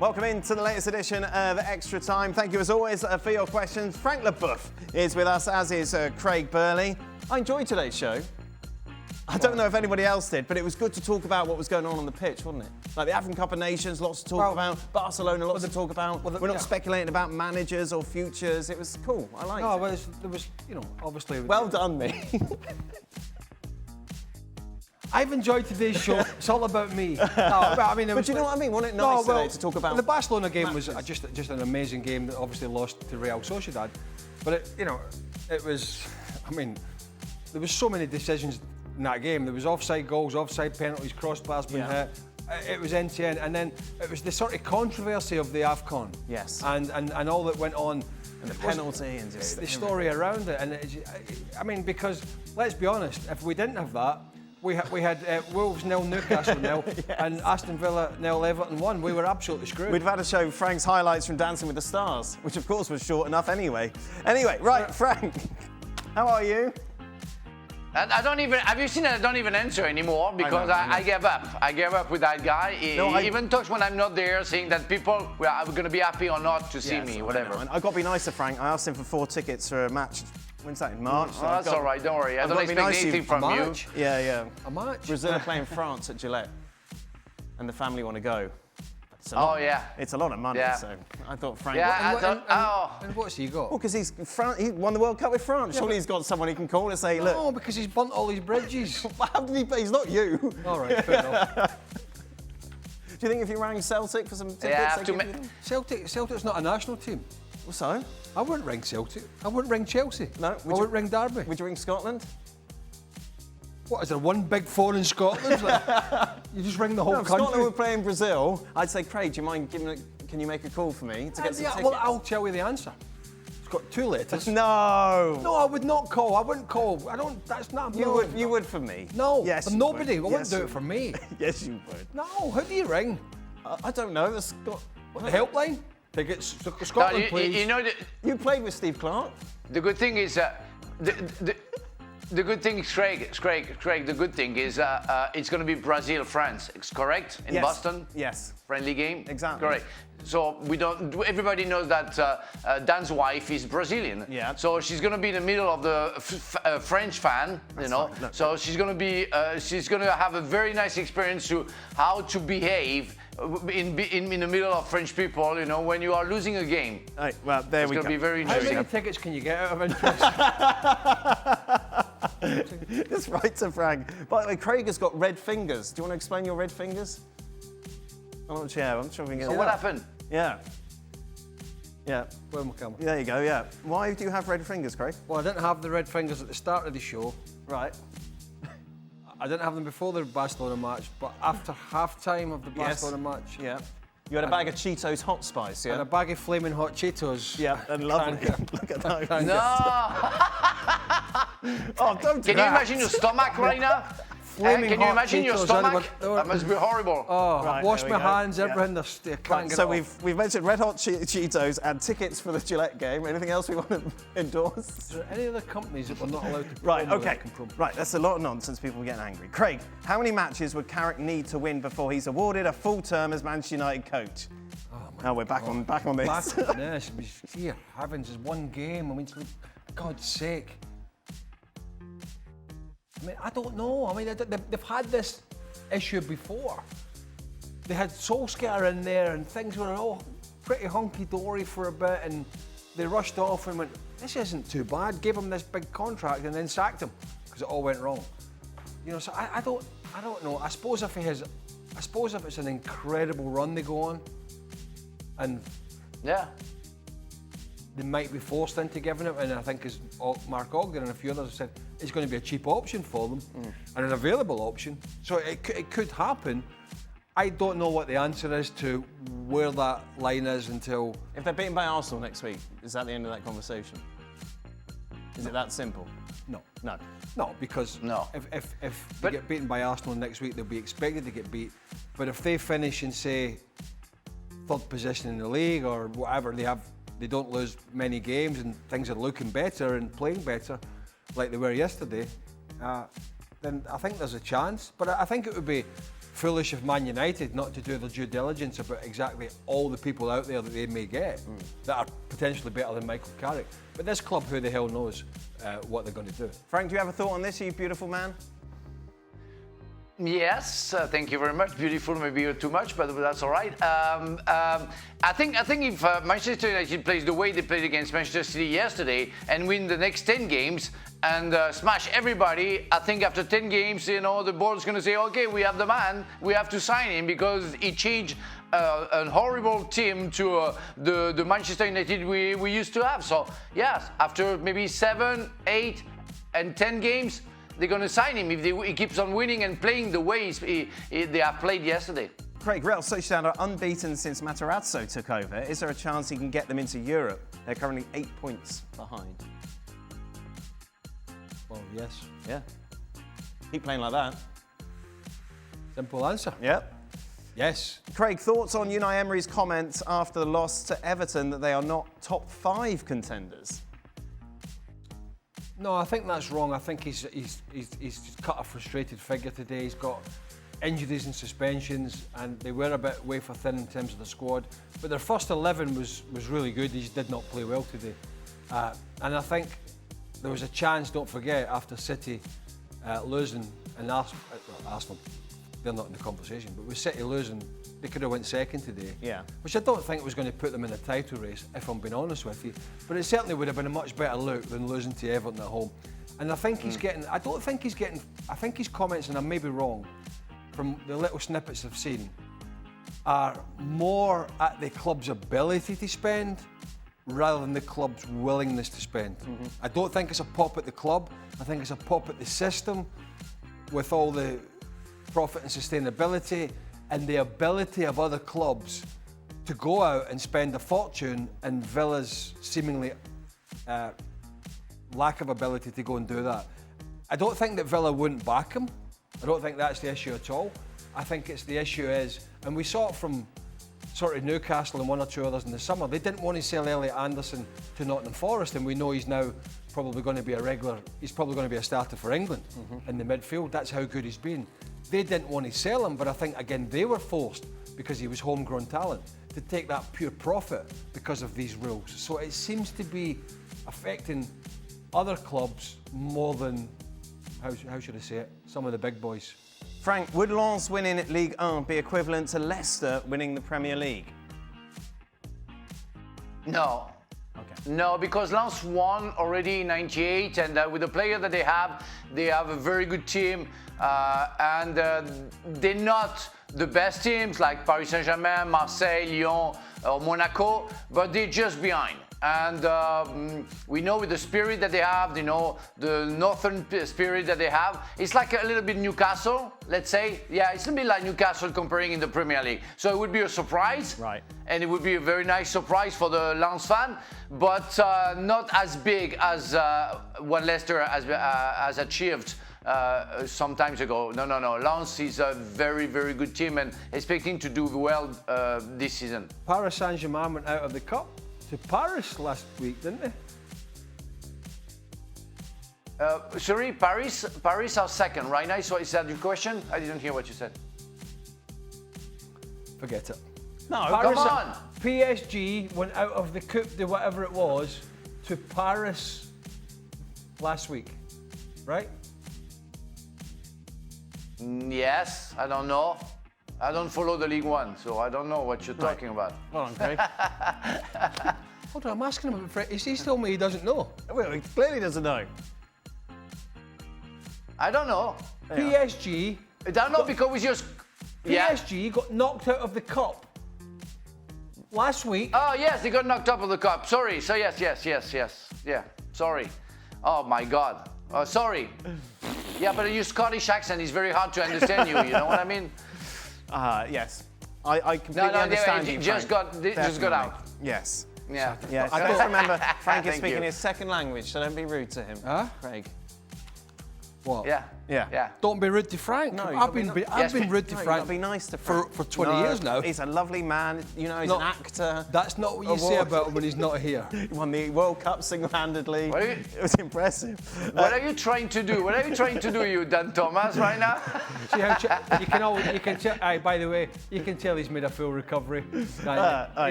Welcome into the latest edition of Extra Time. Thank you as always for your questions. Frank Leboeuf is with us, as is Craig Burley. I enjoyed today's show. I don't know if anybody else did, but it was good to talk about what was going on the pitch, wasn't it? Like the African Cup of Nations, lots to talk about. Barcelona, lots to talk about. We're not speculating about managers or futures. It was cool. I liked it. No, well, there was, obviously... Well done, me. I've enjoyed today's show. It's all about me. But you know what I mean? Wasn't it nice today to talk about? The Barcelona game was just an amazing game that obviously lost to Real Sociedad. But it was. I mean, there was so many decisions in that game. There was offside goals, offside penalties, crossbars being hit. It was end to end, and then it was the sort of controversy of the AFCON. Yes. And all that went on. And the penalty and just the story around it. And because let's be honest, if we didn't have that. We had Wolves 0, Newcastle 0, yes. And Aston Villa 0, Everton 1. We were absolutely screwed. We'd have had to show Frank's highlights from Dancing with the Stars, which of course was short enough anyway. Anyway, right, Frank, how are you? I don't even, have you seen that I don't even answer anymore because I gave up. I gave up with that guy. He even talks when I'm not there, saying that people are going to be happy or not to see me, whatever. I've got to be nice to Frank. I asked him for 4 tickets for a match. When's that, in March? Oh, that's all right, don't worry. I don't expect anything from you. Yeah. A match? Brazil are playing France at Gillette, and the family want to go. Yeah. It's a lot of money, so I thought Frank... And what's he got? Well, because he won the World Cup with France. Surely he's got someone he can call and say, look... No, because he's burnt all his bridges. How did he... He's not you. All right, fair enough. Do you think if you rang Celtic for some tickets... Yeah, Celtic's not a national team. Well, so? I wouldn't ring Celtic. I wouldn't ring Chelsea. No? I wouldn't ring Derby. Would you ring Scotland? What, is there one big four in Scotland? You just ring the whole country? If Scotland were playing Brazil, I'd say, Craig, do you mind can you make a call for me to get some tickets? Well, I'll tell you the answer. It's got 2 letters. No! No, I would not call. I wouldn't call. That's not... You would for me? No. Yes, for nobody. I wouldn't do you it for me. Yes, you would. No, who do you ring? I don't know. What, the helpline? Tickets to Scotland, please. You played with Steve Clarke. The good thing is... The good thing is, Craig, the good thing is it's going to be Brazil-France, correct? In Boston? Yes. Friendly game? Exactly. Correct. So everybody knows that Dan's wife is Brazilian. Yeah. So she's going to be in the middle of the French fan, Fine. So she's going to have a very nice experience to how to behave in the middle of French people, when you are losing a game. Right, well, there we go. It's going to be very interesting. How many tickets can you get out of interest? That's right to Frank. By the way, Craig has got red fingers. Do you want to explain your red fingers? I'm sure we can get What happened? Yeah. Where's my camera? There you go, yeah. Why do you have red fingers, Craig? Well, I didn't have the red fingers at the start of the show. Right. I didn't have them before the Barcelona match, but after half-time of the Barcelona match... Yeah. You had a bag of Cheetos Hot Spice, yeah? And a bag of flaming hot Cheetos. Yeah, and lovely. Look at those. No! Oh, don't do Can you imagine your stomach right now? Can you imagine your stomach? That must be horrible. Oh, right, wash my hands, everything. So we've mentioned red hot Cheetos and tickets for the Gillette game. Anything else we want to endorse? Is there any other companies that we're not allowed to... Right, okay. Right, that's a lot of nonsense. People are getting angry. Craig, how many matches would Carrick need to win before he's awarded a full term as Manchester United coach? Oh, we're back on this. Back on this. Dear heavens, it's one game. I mean, for God's sake. I mean, I don't know. I mean, they've had this issue before. They had Solskjaer in there and things were all pretty hunky-dory for a bit and they rushed off and went, this isn't too bad, gave him this big contract and then sacked him because it all went wrong. So I don't know. I suppose if it's an incredible run they go on and they might be forced into giving it, and I think as Mark Ogden and a few others have said, it's going to be a cheap option for them and an available option. So it could happen. I don't know what the answer is to where that line is until... If they're beaten by Arsenal next week, is that the end of that conversation? Is it that simple? No. No, because if they get beaten by Arsenal next week, they'll be expected to get beat. But if they finish in, say, 3rd position in the league or whatever, they don't lose many games and things are looking better and playing better like they were yesterday, then I think there's a chance. But I think it would be foolish of Man United not to do their due diligence about exactly all the people out there that they may get that are potentially better than Michael Carrick. But this club, who the hell knows what they're going to do. Frank, do you have a thought on this, you beautiful man? Yes, thank you very much. Beautiful, maybe you're too much, but that's all right. I think if Manchester United plays the way they played against Manchester City yesterday and win the next 10 games and smash everybody, I think after 10 games, the board's going to say, okay, we have the man, we have to sign him because he changed a horrible team to the Manchester United we used to have. So, yes, after maybe 7, 8, and 10 games, they're going to sign him if he keeps on winning and playing the way they have played yesterday. Craig, Real Sociedad are unbeaten since Matarazzo took over. Is there a chance he can get them into Europe? They're currently 8 points behind. Well, yes. Yeah. Keep playing like that. Simple answer. Yep. Yes. Craig, thoughts on Unai Emery's comments after the loss to Everton that they are not top 5 contenders? No, I think that's wrong. I think he's cut a frustrated figure today. He's got injuries and suspensions, and they were a bit wafer thin in terms of the squad. But their first 11 was really good. He just did not play well today. And I think there was a chance, don't forget, after City losing and Arsenal, they're not in the conversation, but with City losing, they could have went second today. Yeah. Which I don't think was going to put them in the title race, if I'm being honest with you. But it certainly would have been a much better look than losing to Everton at home. And I think he's getting, I think his comments, and I may be wrong, from the little snippets I've seen, are more at the club's ability to spend rather than the club's willingness to spend. I don't think it's a pop at the club. I think it's a pop at the system with all the profit and sustainability and the ability of other clubs to go out and spend a fortune, and Villa's seemingly lack of ability to go and do that. I don't think that Villa wouldn't back him. I don't think that's the issue at all. I think it's the issue is, and we saw it from sort of Newcastle and one or two others in the summer, they didn't want to sell Elliot Anderson to Nottingham Forest, and we know he's now probably going to be he's probably going to be a starter for England in the midfield. That's how good he's been. They didn't want to sell him, but I think, again, they were forced, because he was homegrown talent, to take that pure profit because of these rules. So it seems to be affecting other clubs more than, how should I say it, some of the big boys. Frank, would Lens winning Ligue 1 be equivalent to Leicester winning the Premier League? No. Okay. No, because Lens won already in '98, and with the player that they have a very good team, and they're not the best teams like Paris Saint-Germain, Marseille, Lyon, or Monaco, but they're just behind. And we know with the spirit that they have, the northern spirit that they have, it's like a little bit Newcastle, let's say. Yeah, it's a bit like Newcastle comparing in the Premier League. So it would be a surprise. Right. And it would be a very nice surprise for the Lens fan, but not as big as what Leicester has achieved some times ago. No. Lens is a very, very good team and expecting to do well this season. Paris Saint-Germain went out of the cup to Paris last week, didn't they? Sorry, Paris are second, right now. So is that your question? I didn't hear what you said. Forget it. No, come on. PSG went out of the Coupe de whatever it was to Paris last week, right? Yes, I don't know. I don't follow the League One, so I don't know what you're talking about. Hold on, Craig. Hold on, I'm asking him about he's told me he doesn't know. Well, he clearly doesn't know. I don't know. PSG. I don't know because we just... PSG got knocked out of the cup last week. Oh, yes, they got knocked out of the cup. Sorry. So, yes. Yeah, sorry. Oh, my God. Sorry. Yeah, but your Scottish accent is very hard to understand you know what I mean? Yes. I completely understand you, just got out. Yes. Yeah. Yes. I just remember Frank is speaking his second language, so don't be rude to him. Huh? Craig. What? Yeah. Yeah. Yeah. Don't be rude to Frank. No, I've been rude to No, you Frank gotta be nice to Frank. for 20 years now. He's a lovely man. You know, he's an actor. That's not what you say Award. about him when he's not here. He won the World Cup single-handedly. What are you- It was impressive. What are you trying to do? What are you trying to do, you Dan Thomas, right now? See how you can tell. By the way, you can tell he's made a full recovery. He's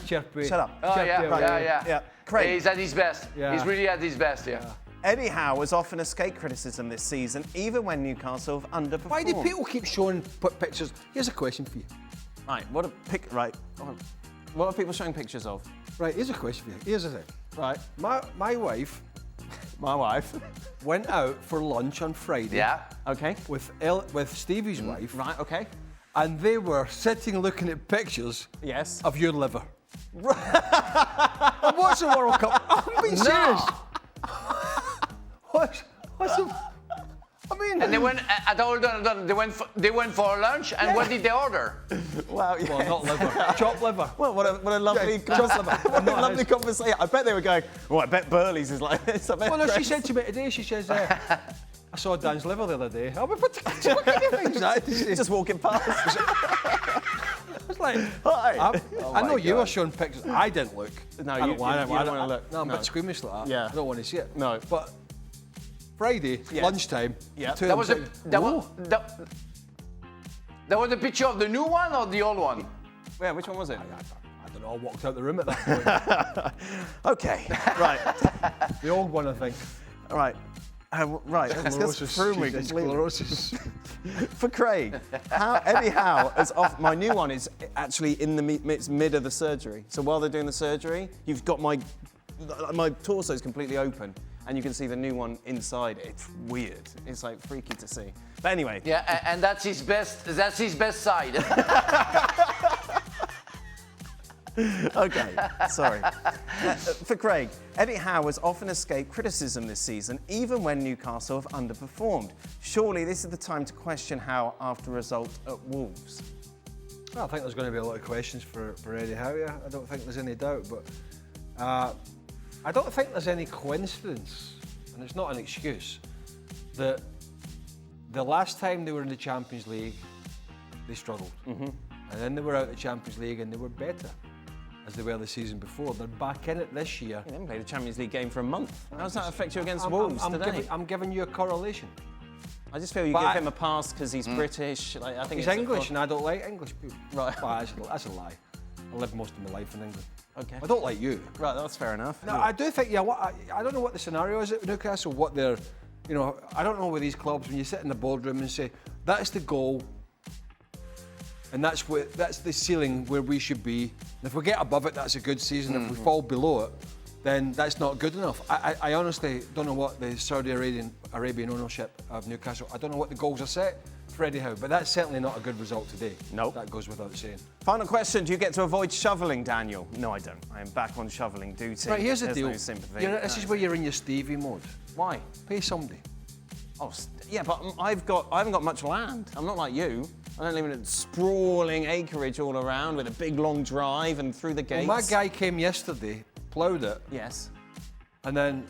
chirpy. Shut up. Oh, Chirpy yeah, away. Yeah. Craig. He's at his best. Yeah. He's really at his best, yeah. Eddie Howe has often escaped criticism this season, even when Newcastle have underperformed. Why do people keep showing pictures? Here's a question for you. Right, what are people showing pictures of? Right, here's a question for you. Here's the thing. Right. My wife My wife. went out for lunch on Friday. Yeah. Okay. With Stevie's wife. Right, okay. And they were sitting looking at pictures Yes. of your liver. And what's the World Cup? I'm being serious. What's the... I mean... And they went, hold on. They went for lunch, and what did they order? Wow, yes. Well, not liver. Chopped liver. Well, what a lovely, what a lovely conversation. I bet they were going, well, I bet Burley's is like this. I bet Well, no, she Greg's- said to me today, she says, I saw Dan's liver the other day. I went, what kind of things that? just walking past. I was like, Hi. I know my you God. were showing pictures. I didn't look. No, I you don't want don't wanna look. No, I'm a No. bit squeamish like that. Yeah. I don't want to see it. No. But Friday, Yes. lunchtime, Yeah. two That of was them a said, that was a picture of the new one or the old one? Yeah, which one was it? I don't know, I walked out the room at that point. Okay, right, The old one, I think. right. Right, that's just threw me Jesus, completely. sclerosis. For Craig, Eddie Howe is off. My new one is actually in the mid of the surgery. So while they're doing the surgery, you've got my torso is completely open, and you can see the new one inside. It's weird. It's like freaky to see. But anyway, Yeah, and that's his best. That's his best side. okay, sorry. For Craig, Eddie Howe has often escaped criticism this season, even when Newcastle have underperformed. Surely this is the time to question Howe after a result at Wolves. Well, I think there's going to be a lot of questions for Eddie Howe. Yeah. I don't think there's any doubt, but I don't think there's any coincidence, and it's not an excuse, that the last time they were in the Champions League, they struggled. And then they were out of the Champions League and they were better, as they were the season before. They're back in it this year. They haven't played a Champions League game for a month. How does that affect you against Wolves today? I'm giving you a correlation. I just feel you But give I- him a pass because he's British. Like, I think He's it's English and I don't like English people. Right. But that's a lie. I lived most of my life in England. Okay. I don't like you. Right, that's fair enough. No, I do think, I don't know what the scenario is at Newcastle, what they're, I don't know with these clubs, when you sit in the boardroom and say, that's the goal, and that's the ceiling where we should be. And if we get above it, that's a good season. If we fall below it, then that's not good enough. I honestly don't know what the Saudi Arabian ownership of Newcastle, I don't know what the goals are set for Eddie Howe, but that's certainly not a good result today. Nope. That goes without saying. Final question, do you get to avoid shoveling, Daniel? No, I don't. I am back on shoveling duty. Right, here's the There's deal. no sympathy. This is where you're in your Stevie mode. Why? Pay somebody. Oh, yeah, but I haven't got much land. I'm not like you. I don't live in a sprawling acreage all around with a big long drive and through the gates. Well, my guy came yesterday, ploughed it, Yes. and then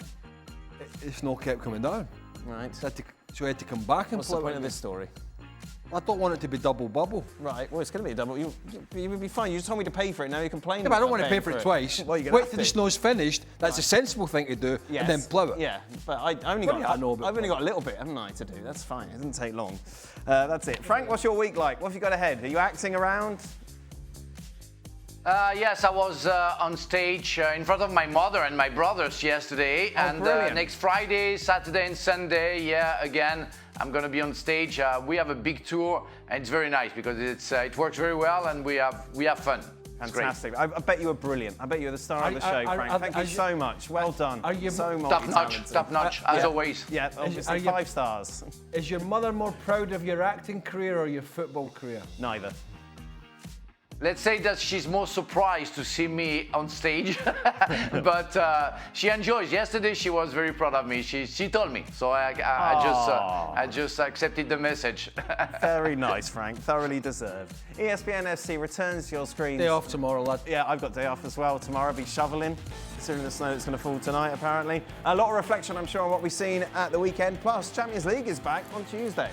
the snow kept coming down. Right. So I had to come back and What's the plough point it of again. this story? I don't want it to be double bubble. Right, well, it's going to be a double. You would be fine. You just told me to pay for it. Now you're complaining. Yeah, but I don't about want to pay paying for it twice. Well, you're going Wait to have till the to. snow's finished. That's a sensible thing to do, Yes. and then plough it. Yeah, but I've only Well, yeah, I know, but- got a little bit, haven't I, to do? That's fine. It doesn't take long. That's it. Frank, what's your week like? What have you got ahead? Are you acting around? Yes, I was on stage in front of my mother and my brothers yesterday. And brilliant. next Friday, Saturday, and Sunday, again, I'm going to be on stage. We have a big tour, and it's very nice because it works very well, and we have fun. It's great. Fantastic. I bet you were brilliant. I bet you were the star of the show, Frank. Thank you so much. Well done. are you- so Top notch, as always. Yeah, obviously are you- 5 stars. Is your mother more proud of your acting career or your football career? Neither. let's say that she's more surprised to see me on stage, but she enjoys. Yesterday, she was very proud of me. She told me, so I just accepted the message. Very nice, Frank. Thoroughly deserved. ESPN FC returns to your screens. Day off tomorrow, lad. Yeah, I've got day off as well. Tomorrow I'll be shoveling, considering the snow that's going to fall tonight, apparently. A lot of reflection, I'm sure, on what we've seen at the weekend. Plus, Champions League is back on Tuesday.